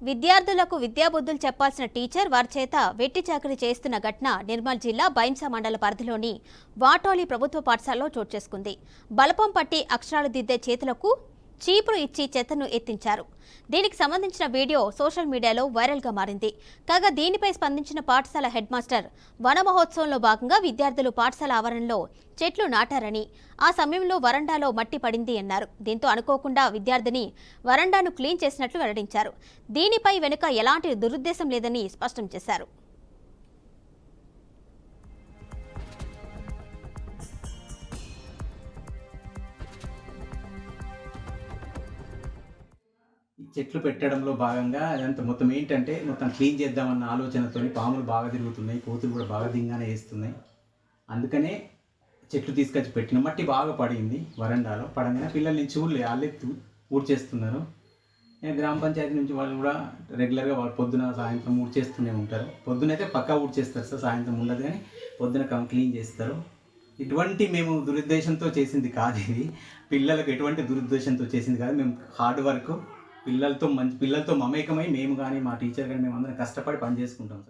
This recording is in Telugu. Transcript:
విద్యార్థులకు విద్యాబుద్ధులు చెప్పాల్సిన టీచర్ వారి చేత వెట్టి చాకరీ చేస్తున్న ఘటన నిర్మల్ జిల్లా బైంసా మండల పరిధిలోని వాటోలి ప్రభుత్వ పాఠశాలలో చోటు చేసుకుంది. బలపం పట్టి అక్షరాలు దిద్దే చేతులకు చీపురు ఇచ్చి చెత్తను ఎత్తించారు. దీనికి సంబంధించిన వీడియో సోషల్ మీడియాలో వైరల్గా మారింది. కాగా దీనిపై స్పందించిన పాఠశాల హెడ్ మాస్టర్ వన మహోత్సవంలో భాగంగా విద్యార్థులు పాఠశాల ఆవరణలో చెట్లు నాటారని, ఆ సమయంలో వరండాలో మట్టి పడింది అన్నారు. దీంతో అనుకోకుండా విద్యార్థిని వరండాను క్లీన్ చేసినట్లు వెల్లడించారు. దీనిపై వెనుక ఎలాంటి దురుద్దేశం లేదని స్పష్టం చేశారు. ఈ చెట్లు పెట్టడంలో భాగంగా అదంతా మొత్తం ఏంటంటే మొత్తం క్లీన్ చేద్దామన్న ఆలోచనతోని పాములు బాగా తిరుగుతున్నాయి, కోతులు కూడా బాగా దింగానే వేస్తున్నాయి. అందుకనే చెట్లు తీసుకొచ్చి పెట్టిన మట్టి బాగా పడింది వరండాలో. పడంగానే పిల్లలు నేను చూడలే, వాళ్ళే ఊడ్చేస్తున్నారు. గ్రామ పంచాయతీ నుంచి వాళ్ళు కూడా రెగ్యులర్గా వాళ్ళు పొద్దున సాయంత్రం ఊడ్చేస్తూనే ఉంటారు. పొద్దునైతే పక్కా ఊడ్చేస్తారు సార్, సాయంత్రం ఉండదు కానీ పొద్దున క్లీన్ చేస్తారు. ఇటువంటి మేము దురుద్దేశంతో చేసింది కాదు ఇది. పిల్లలకు ఎటువంటి దురుద్దేశంతో చేసింది కాదు. మేము హార్డ్ వర్క్ పిల్లలతో మమేకమై మేము కానీ మా టీచర్ కానీ మేము అందరం కష్టపడి పని చేసుకుంటాం సార్.